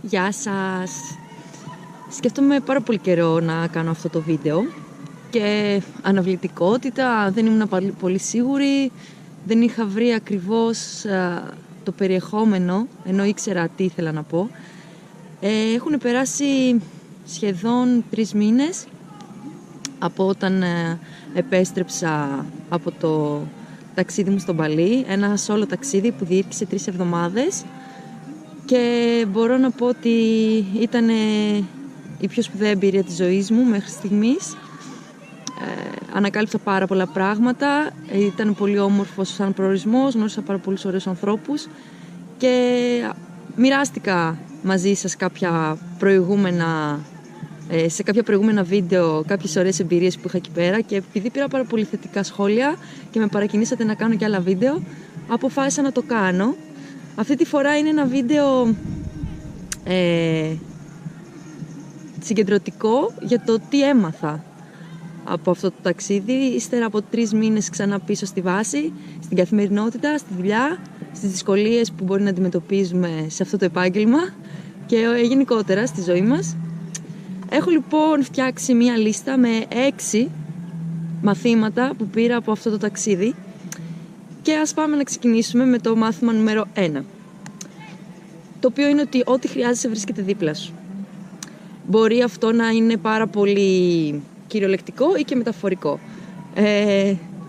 Γεια σας! Σκέφτομαι πάρα πολύ καιρό να κάνω αυτό το βίντεο και αναβλητικότητα, δεν ήμουν πολύ σίγουρη, δεν είχα βρει ακριβώς το περιεχόμενο, ενώ ήξερα τι ήθελα να πω. Έχουν περάσει σχεδόν 3 μήνες από όταν επέστρεψα από το ταξίδι μου στο Μπαλί, ένα solo ταξίδι που διήρκησε 3 εβδομάδες και μπορώ να πω ότι ήταν η πιο σπουδαία εμπειρία της ζωής μου μέχρι στιγμής. Ανακάλυψα πάρα πολλά πράγματα, ήταν πολύ όμορφος σαν προορισμός, γνώρισα πάρα πολλούς ωραίους ανθρώπους και μοιράστηκα μαζί σας σε κάποια προηγούμενα βίντεο κάποιες ωραίες εμπειρίες που είχα εκεί πέρα, και επειδή πήρα πάρα πολύ θετικά σχόλια και με παρακινήσατε να κάνω και άλλα βίντεο, αποφάσισα να το κάνω. Αυτή τη φορά είναι ένα βίντεο συγκεντρωτικό για το τι έμαθα από αυτό το ταξίδι, ύστερα από 3 μήνες ξανά πίσω στη βάση, στην καθημερινότητα, στη δουλειά, στις δυσκολίες που μπορεί να αντιμετωπίζουμε σε αυτό το επάγγελμα και γενικότερα στη ζωή μας. Έχω λοιπόν φτιάξει μία λίστα με 6 μαθήματα που πήρα από αυτό το ταξίδι και ας πάμε να ξεκινήσουμε με το μάθημα νούμερο 1, το οποίο είναι ότι ό,τι χρειάζεσαι βρίσκεται δίπλα σου. Μπορεί αυτό να είναι πάρα πολύ κυριολεκτικό ή και μεταφορικό.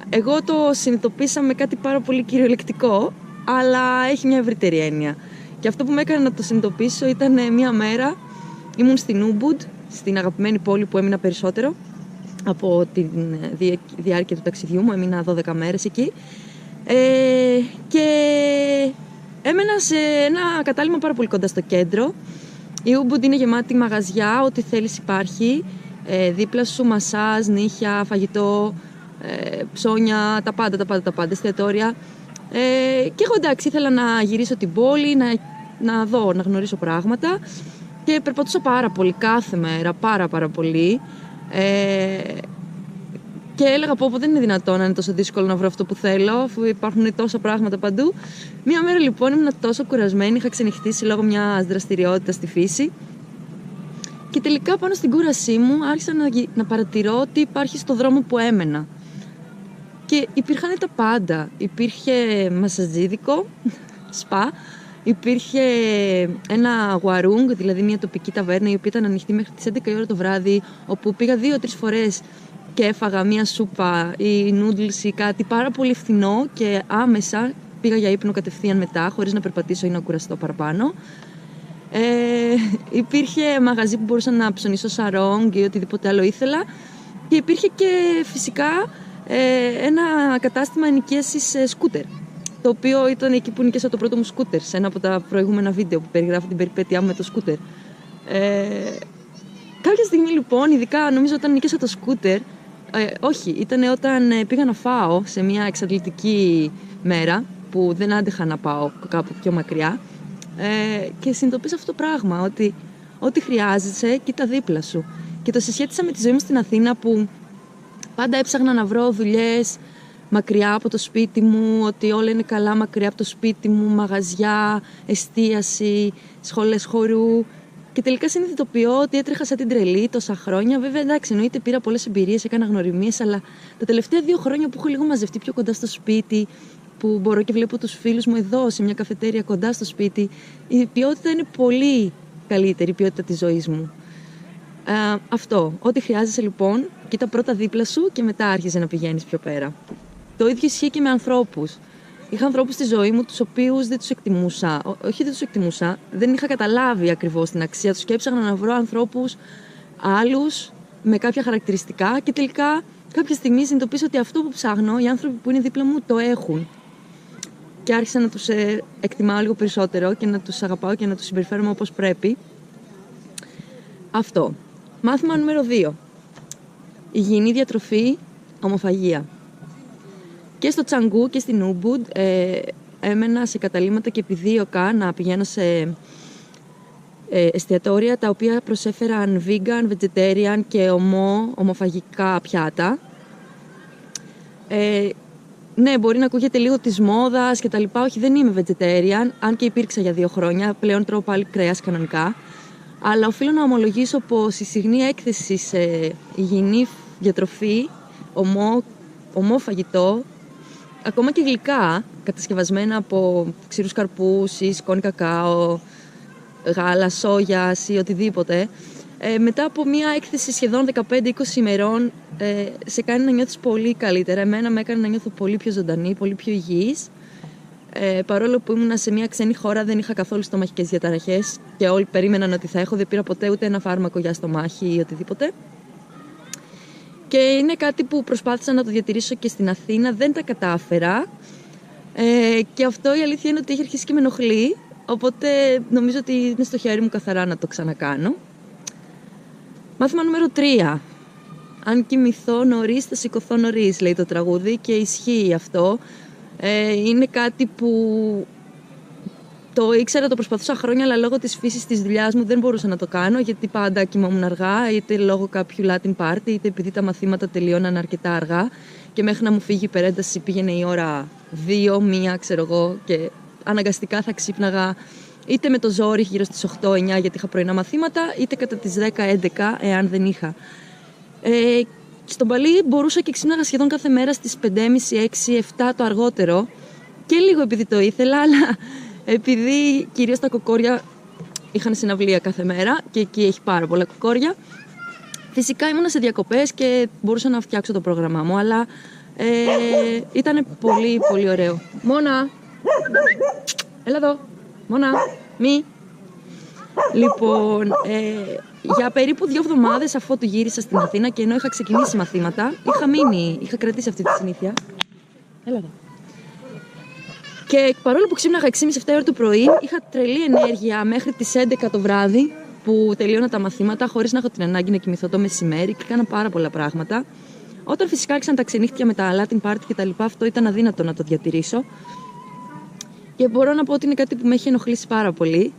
Εγώ το συνειδητοποίησα με κάτι πάρα πολύ κυριολεκτικό, αλλά έχει μια ευρύτερη έννοια. Και αυτό που με έκανε να το συνειδητοποιήσω ήταν μια μέρα, ήμουν στην Ubud, στην αγαπημένη πόλη που έμεινα περισσότερο από τη διάρκεια του ταξιδιού μου, έμεινα 12 μέρες εκεί, και έμενα σε ένα κατάλημα πάρα πολύ κοντά στο κέντρο. Η Ubud είναι γεμάτη μαγαζιά, ό,τι θέλεις υπάρχει, δίπλα σου μασάζ, νύχια, φαγητό, ψώνια, τα πάντα, εστιατόρια. Και εγώ εντάξει, ήθελα να γυρίσω την πόλη, να δω, να γνωρίσω πράγματα, και περπατούσα πάρα πολύ κάθε μέρα, πάρα πολύ, και έλεγα πω δεν είναι δυνατόν να είναι τόσο δύσκολο να βρω αυτό που θέλω, αφού υπάρχουν τόσα πράγματα παντού. Μία μέρα λοιπόν ήμουν τόσο κουρασμένη, είχα ξενυχτήσει λόγω μιας δραστηριότητας στη φύση, και τελικά πάνω στην κούρασή μου άρχισα να παρατηρώ τι υπάρχει στο δρόμο που έμενα. Και υπήρχαν τα πάντα. Υπήρχε μασαζίδικο, σπα, υπήρχε ένα γουαρούγκ, δηλαδή μια τοπική ταβέρνα η οποία ήταν ανοιχτή μέχρι τις 11 η ώρα το βράδυ, όπου πήγα 2-3 φορές και έφαγα μια σούπα ή νούντλς ή κάτι πάρα πολύ φθηνό και άμεσα πήγα για ύπνο κατευθείαν μετά, χωρίς να περπατήσω ή να κουραστώ παραπάνω. Υπήρχε μαγαζί που μπορούσα να ψωνίσω σαρόγκ ή οτιδήποτε άλλο ήθελα, και υπήρχε και φυσικά ένα κατάστημα ενοικίασης σκούτερ, το οποίο ήταν εκεί που νοικίασα το πρώτο μου σκούτερ, σε ένα από τα προηγούμενα βίντεο που περιγράφω την περιπέτειά μου με το σκούτερ. Κάποια στιγμή λοιπόν, ειδικά νομίζω όταν νοικίασα το σκούτερ, όχι, ήταν όταν πήγα να φάω σε μια εξαντλητική μέρα που δεν άντεχα να πάω κάπου πιο μακριά, και συνειδητοποίησα αυτό το πράγμα, ότι ό,τι χρειάζεσαι κοίτα δίπλα σου. Και το συσχέτισα με τη ζωή μου στην Αθήνα, που πάντα έψαχνα να βρω δουλειές μακριά από το σπίτι μου, ότι όλα είναι καλά μακριά από το σπίτι μου, μαγαζιά, εστίαση, σχολές χορού. Και τελικά συνειδητοποιώ ότι έτρεχα σαν την τρελή τόσα χρόνια. Βέβαια, εντάξει, εννοείται πήρα πολλές εμπειρίες, έκανα γνωριμίες, αλλά τα τελευταία 2 χρόνια που έχω λίγο μαζευτεί πιο κοντά στο σπίτι, που μπορώ και βλέπω τους φίλους μου εδώ σε μια καφετέρια κοντά στο σπίτι, η ποιότητα είναι πολύ καλύτερη, η ποιότητα της ζωής μου. Αυτό. Ό,τι χρειάζεσαι λοιπόν, κοίτα πρώτα δίπλα σου και μετά άρχισε να πηγαίνεις πιο πέρα. Το ίδιο ισχύει και με ανθρώπους. Είχα ανθρώπους στη ζωή μου τους οποίους δεν τους εκτιμούσα. Όχι, δεν τους εκτιμούσα, δεν είχα καταλάβει ακριβώς την αξία τους και έψαχνα να βρω ανθρώπους άλλους με κάποια χαρακτηριστικά, και τελικά κάποια στιγμή συνειδητοποίησα ότι αυτό που ψάχνω, οι άνθρωποι που είναι δίπλα μου το έχουν. Και άρχισα να τους εκτιμάω λίγο περισσότερο και να τους αγαπάω και να τους συμπεριφέρομαι όπως πρέπει. Αυτό. Μάθημα νούμερο 2. Υγιεινή διατροφή, ομοφαγία. Και στο Τσανγκού και στην Ubud έμενα σε καταλύματα και επιδίωκα να πηγαίνω σε εστιατόρια τα οποία προσέφεραν vegan, vegetarian και ομοφαγικά πιάτα. Ναι, μπορεί να ακούγεται λίγο της μόδας και τα λοιπά. Όχι, δεν είμαι vegetarian, αν και υπήρξα για 2 χρόνια. Πλέον τρώω πάλι κρέας κανονικά. Αλλά οφείλω να ομολογήσω πως η συχνή έκθεση σε υγιεινή διατροφή, ομό φαγητό, ακόμα και γλυκά, κατασκευασμένα από ξηρούς καρπούς ή σκόνη κακάο, γάλα, σόγιας ή οτιδήποτε, μετά από μια έκθεση σχεδόν 15-20 ημερών, σε κάνει να νιώθεις πολύ καλύτερα. Εμένα με έκανε να νιώθω πολύ πιο ζωντανή, πολύ πιο υγιής. Παρόλο που ήμουν σε μια ξένη χώρα, δεν είχα καθόλου στομαχικές διαταραχές και όλοι περίμεναν ότι θα έχω. Δεν πήρα ποτέ ούτε ένα φάρμακο για στομάχι ή οτιδήποτε. Και είναι κάτι που προσπάθησα να το διατηρήσω και στην Αθήνα, δεν τα κατάφερα. Και αυτό η αλήθεια είναι ότι έχει αρχίσει και με ενοχλεί. Οπότε νομίζω ότι είναι στο χέρι μου καθαρά να το ξανακάνω. Μάθημα νούμερο 3. Αν κοιμηθώ νωρίς, θα σηκωθώ νωρίς, λέει το τραγούδι, και ισχύει αυτό. Είναι κάτι που το ήξερα, το προσπαθούσα χρόνια, αλλά λόγω της φύσης της δουλειάς μου δεν μπορούσα να το κάνω, γιατί πάντα κοιμόμουν αργά, είτε λόγω κάποιου Latin party, είτε επειδή τα μαθήματα τελειώναν αρκετά αργά και μέχρι να μου φύγει η υπερένταση πήγαινε η ώρα 2, 1, ξέρω εγώ, και αναγκαστικά θα ξύπναγα είτε με το ζόρι γύρω στις 8-9 γιατί είχα πρωινά μαθήματα, είτε κατά τις 10-11 εάν δεν είχα. Στον Παλί μπορούσα και ξύπναγα σχεδόν κάθε μέρα στις 5.30, 6, 7 το αργότερο, και λίγο επειδή το ήθελα, αλλά επειδή κυρίως τα κοκόρια είχαν συναυλία κάθε μέρα και εκεί έχει πάρα πολλά κοκόρια. Φυσικά ήμουνα σε διακοπές και μπορούσα να φτιάξω το πρόγραμμά μου, αλλά ήταν πολύ πολύ ωραίο. Μόνα! Έλα εδώ! Μόνα! Μη! Λοιπόν, για περίπου 2 εβδομάδες αφού του γύρισα στην Αθήνα και ενώ είχα ξεκινήσει μαθήματα, είχα κρατήσει αυτή τη συνήθεια. Έλα εδώ. Και παρόλο που ξύπναγα 6.30-7 ώρα το πρωί, είχα τρελή ενέργεια μέχρι τις 11 το βράδυ που τελείωνα τα μαθήματα, χωρίς να έχω την ανάγκη να κοιμηθώ το μεσημέρι, και έκανα πάρα πολλά πράγματα. Όταν φυσικά άρχισαν τα ξενύχτια με τα Latin party κτλ., αυτό ήταν αδύνατο να το διατηρήσω. Και μπορώ να πω ότι είναι κάτι που με έχει ενοχλήσει πάρα πολύ.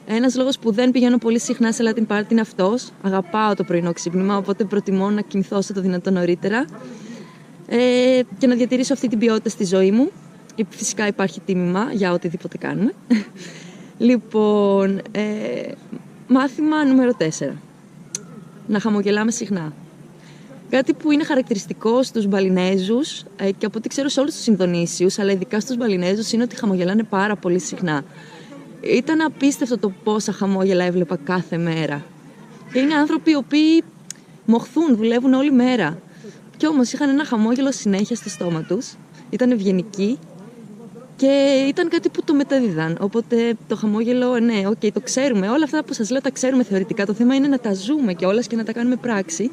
Ένας λόγος που δεν πηγαίνω πολύ συχνά σε Latin party είναι αυτός. Αγαπάω το πρωινό ξύπνημα, οπότε προτιμώ να κοιμηθώ όσο το δυνατόν νωρίτερα και να διατηρήσω αυτή την ποιότητα στη ζωή μου. Φυσικά υπάρχει τίμημα για οτιδήποτε κάνουμε. Λοιπόν, μάθημα νούμερο 4. Να χαμογελάμε συχνά. Κάτι που είναι χαρακτηριστικό στους Μπαλινέζους και από ό,τι ξέρω σε όλους τους Ινδονήσιους, αλλά ειδικά στους Μπαλινέζους, είναι ότι χαμογελάνε πάρα πολύ συχνά. Ήταν απίστευτο το πόσα χαμόγελα έβλεπα κάθε μέρα. Και είναι άνθρωποι οι οποίοι μοχθούν, δουλεύουν όλη μέρα. Κι όμως είχαν ένα χαμόγελο συνέχεια στο στόμα τους. Ήταν ευγενικοί και ήταν κάτι που το μεταδίδαν. Οπότε το χαμόγελο, ναι, το ξέρουμε. Όλα αυτά που σας λέω τα ξέρουμε θεωρητικά. Το θέμα είναι να τα ζούμε κιόλας και να τα κάνουμε πράξη.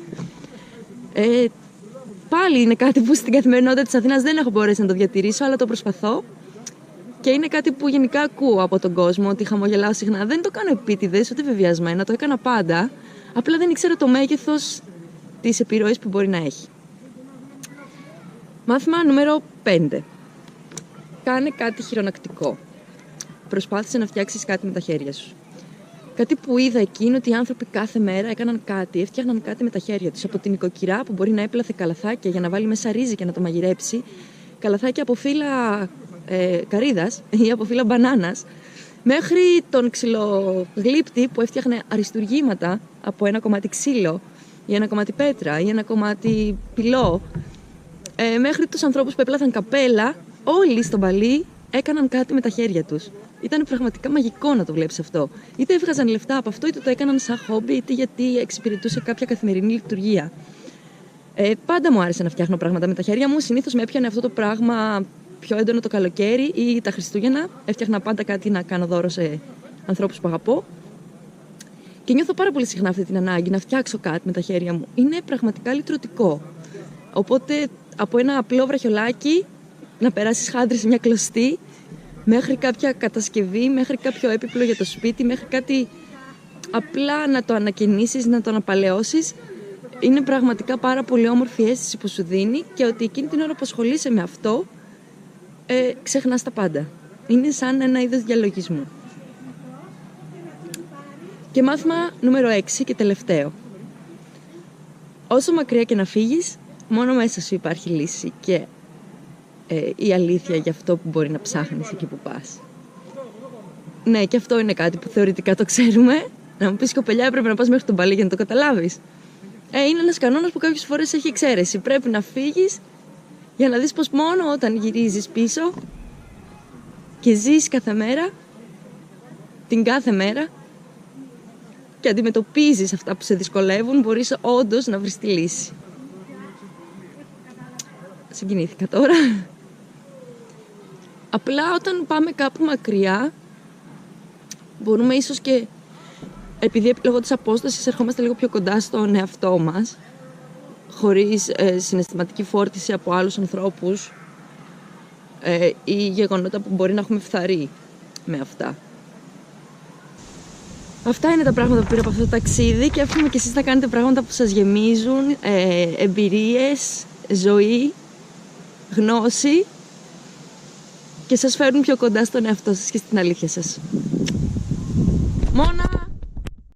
Πάλι είναι κάτι που στην καθημερινότητα της Αθήνας δεν έχω μπορέσει να το διατηρήσω, αλλά το προσπαθώ. Και είναι κάτι που γενικά ακούω από τον κόσμο, ότι χαμογελάω συχνά. Δεν το κάνω επίτηδες, ούτε βεβαιασμένα, το έκανα πάντα. Απλά δεν ήξερα το μέγεθος της επιρροής που μπορεί να έχει. Μάθημα νούμερο 5. Κάνε κάτι χειρονακτικό. Προσπάθησε να φτιάξεις κάτι με τα χέρια σου. Κάτι που είδα εκεί είναι ότι οι άνθρωποι κάθε μέρα έκαναν κάτι, έφτιαχναν κάτι με τα χέρια τους. Από την νοικοκυρά που μπορεί να έπλαθε καλαθάκια για να βάλει μέσα ρύζι και να το μαγειρέψει, καλαθάκια από φύλλα καρύδας ή από φύλλα μπανάνας, μέχρι τον ξυλογλύπτη που έφτιαχνε αριστουργήματα από ένα κομμάτι ξύλο ή ένα κομμάτι πέτρα ή ένα κομμάτι πυλό, μέχρι τους ανθρώπους που έπλαθαν καπέλα. Όλοι στον Παλί έκαναν κάτι με τα χέρια τους. Ήταν πραγματικά μαγικό να το βλέπεις αυτό. Είτε έβγαζαν λεφτά από αυτό, είτε το έκαναν σαν χόμπι, είτε γιατί εξυπηρετούσε κάποια καθημερινή λειτουργία. Πάντα μου άρεσε να φτιάχνω πράγματα με τα χέρια μου. Συνήθως με έπιανε αυτό το πράγμα πιο έντονο το καλοκαίρι ή τα Χριστούγεννα. Έφτιαχνα πάντα κάτι να κάνω δώρο σε ανθρώπους που αγαπώ. Και νιώθω πάρα πολύ συχνά αυτή την ανάγκη να φτιάξω κάτι με τα χέρια μου. Είναι πραγματικά λυτρωτικό. Οπότε από ένα απλό βραχιολάκι να περάσεις χάντρι σε μια κλωστή, μέχρι κάποια κατασκευή, μέχρι κάποιο έπιπλο για το σπίτι, μέχρι κάτι απλά να το ανακαινήσεις, να το αναπαλαιώσεις. Είναι πραγματικά πάρα πολύ όμορφη αίσθηση που σου δίνει, και ότι εκείνη την ώρα που ασχολείσαι με αυτό, ξεχνάς τα πάντα. Είναι σαν ένα είδος διαλογισμού. Και μάθημα νούμερο 6 και τελευταίο. Όσο μακριά και να φύγεις, μόνο μέσα σου υπάρχει λύση και η αλήθεια για αυτό που μπορεί να ψάχνεις εκεί που πας. Ναι, και αυτό είναι κάτι που θεωρητικά το ξέρουμε, Να μου πεις κοπελιά, έπρεπε να πας μέχρι τον Παλί για να το καταλάβεις. Είναι ένας κανόνας που κάποιες φορές έχει εξαίρεση. Πρέπει να φύγεις για να δεις πως μόνο όταν γυρίζεις πίσω και ζεις κάθε μέρα, την κάθε μέρα, και αντιμετωπίζεις αυτά που σε δυσκολεύουν, μπορείς όντως να βρεις τη λύση. Συγκινήθηκα τώρα. Απλά όταν πάμε κάπου μακριά, μπορούμε ίσως και, επειδή λόγω της απόστασης ερχόμαστε λίγο πιο κοντά στον εαυτό μας, χωρίς συναισθηματική φόρτιση από άλλους ανθρώπους ή γεγονότα που μπορεί να έχουμε φθαρεί με αυτά. Αυτά είναι τα πράγματα που πήρα από αυτό το ταξίδι και εύχομαι και εσείς να κάνετε πράγματα που σας γεμίζουν, εμπειρίες, ζωή, γνώση και σας φέρνουν πιο κοντά στον εαυτό σας και στην αλήθεια σας.